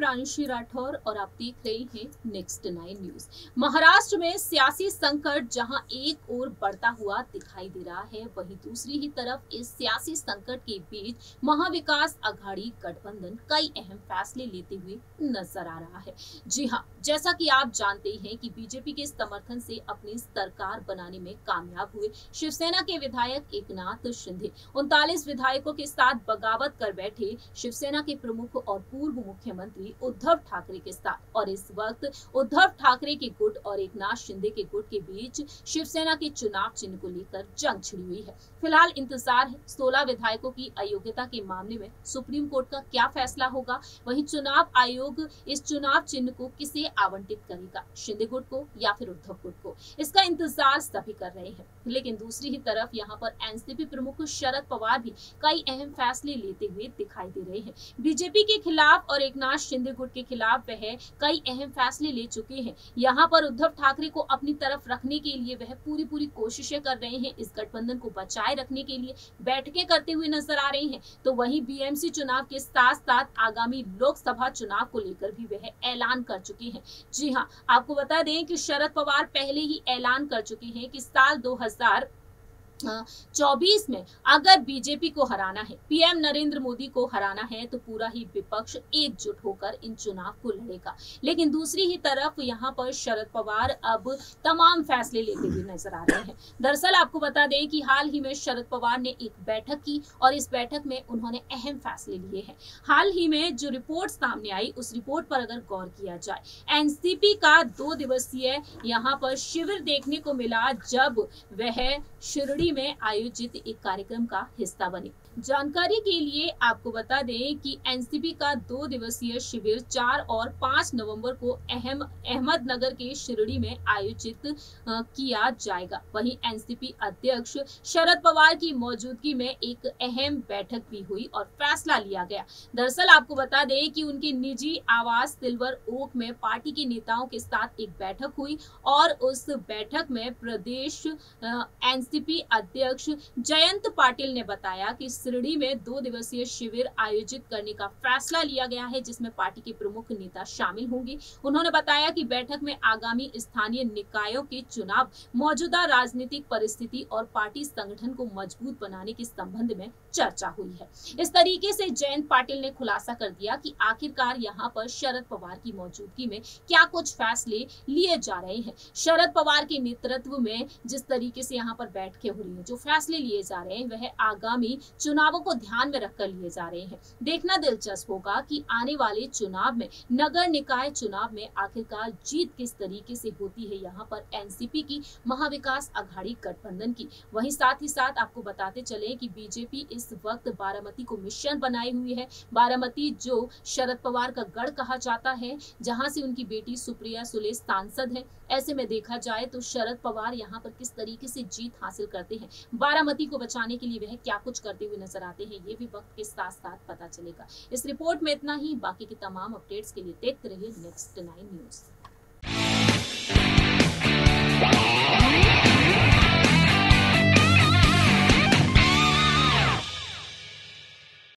प्रांशी राठौर और आप देख रहे हैं नेक्स्ट 9 न्यूज। महाराष्ट्र में सियासी संकट जहां एक ओर बढ़ता हुआ दिखाई दे रहा है, वहीं दूसरी ही तरफ इस सियासी संकट के बीच महाविकास आघाड़ी गठबंधन कई अहम फैसले लेते हुए नजर आ रहा है। जी हां, जैसा कि आप जानते हैं कि बीजेपी के समर्थन से अपनी सरकार बनाने में कामयाब हुए शिवसेना के विधायक एकनाथ शिंदे 39 विधायकों के साथ बगावत कर बैठे शिवसेना के प्रमुख और पूर्व मुख्यमंत्री उद्धव ठाकरे के साथ, और इस वक्त उद्धव ठाकरे के गुट और एकनाथ शिंदे के गुट के बीच शिवसेना के चुनाव चिन्ह को लेकर जंग छिड़ी हुई है। फिलहाल इंतजार है 16 विधायकों की अयोग्यता के मामले में सुप्रीम कोर्ट का क्या फैसला होगा। वहीं चुनाव आयोग इस चुनाव चिन्ह को किसे आवंटित करेगा, शिंदे गुट को या फिर उद्धव गुट को, इसका इंतजार सभी कर रहे हैं। लेकिन दूसरी ही तरफ यहाँ पर एनसीपी प्रमुख शरद पवार भी कई अहम फैसले लेते हुए दिखाई दे रहे हैं। बीजेपी के खिलाफ और एकनाथ शिंदे गुट के खिलाफ वह कई अहम फैसले ले चुके हैं। यहाँ पर उद्धव ठाकरे को अपनी तरफ रखने के लिए वह पूरी कोशिशें कर रहे हैं, इस गठबंधन को बचाए रखने के लिए बैठकें करते हुए नजर आ रहे हैं। तो वहीं बीएमसी चुनाव के साथ साथ आगामी लोकसभा चुनाव को लेकर भी वह ऐलान कर चुके हैं। जी हाँ, आपको बता दें कि शरद पवार पहले ही ऐलान कर चुके हैं कि साल 2024 में अगर बीजेपी को हराना है, पीएम नरेंद्र मोदी को हराना है, तो पूरा ही विपक्ष एकजुट होकर इन चुनाव को लड़ेगा। लेकिन दूसरी ही तरफ यहाँ पर शरद पवार अब तमाम फैसले लेते हुए नजर आ रहे हैं। दरअसल आपको बता दें कि हाल ही में शरद पवार ने एक बैठक की और इस बैठक में उन्होंने अहम फैसले लिए हैं। हाल ही में जो रिपोर्ट सामने आई, उस रिपोर्ट पर अगर गौर किया जाए, एनसीपी का 2 दिवसीय यहाँ पर शिविर देखने को मिला, जब वह शिरडी में आयोजित एक कार्यक्रम का हिस्सा बने। जानकारी के लिए आपको बता दें कि एनसीपी का 2 दिवसीय शिविर 4 और 5 नवंबर को अहमदनगर के शिरडी में आयोजित किया जाएगा। वहीं एनसीपी अध्यक्ष शरद पवार की मौजूदगी में एक अहम बैठक भी हुई और फैसला लिया गया। दरअसल आपको बता दें कि उनके निजी आवास सिल्वर ओक में पार्टी के नेताओं के साथ एक बैठक हुई और उस बैठक में प्रदेश एनसीपी अध्यक्ष जयंत पाटिल ने बताया कि शिरडी में 2 दिवसीय शिविर आयोजित करने का फैसला लिया गया है, जिसमें पार्टी के प्रमुख नेता शामिल होंगे। उन्होंने बताया कि बैठक में आगामी स्थानीय निकायों के चुनाव, मौजूदा राजनीतिक परिस्थिति और पार्टी संगठन को मजबूत बनाने के संबंध में चर्चा हुई है। इस तरीके से जयंत पाटिल ने खुलासा कर दिया कि आखिरकार यहाँ पर शरद पवार की मौजूदगी में क्या कुछ फैसले लिए जा रहे हैं। शरद पवार के नेतृत्व में जिस तरीके से यहाँ पर बैठकें हो रही है, जो फैसले लिए जा रहे हैं, वह आगामी चुनावों को ध्यान में रखकर लिए जा रहे हैं। देखना दिलचस्प होगा कि आने वाले चुनाव में, नगर निकाय चुनाव में आखिरकार जीत किस तरीके से होती है यहाँ पर एनसीपी की, महाविकास आघाड़ी गठबंधन की। वहीं साथ ही साथ आपको बताते चले कि बीजेपी इस वक्त बारामती को मिशन बनाई हुई है। बारामती जो शरद पवार का गढ़ कहा जाता है, जहां से उनकी बेटी सुप्रिया सुले सांसद है। ऐसे में देखा जाए तो शरद पवार यहाँ पर किस तरीके से जीत हासिल करते हैं, बारामती को बचाने के लिए वह क्या कुछ करते हुए नजर आते हैं, ये भी वक्त के साथ साथ पता चलेगा। इस रिपोर्ट में इतना ही। बाकी की तमाम अपडेट्स के लिए देखते रहिए नेक्स्ट 9 न्यूज।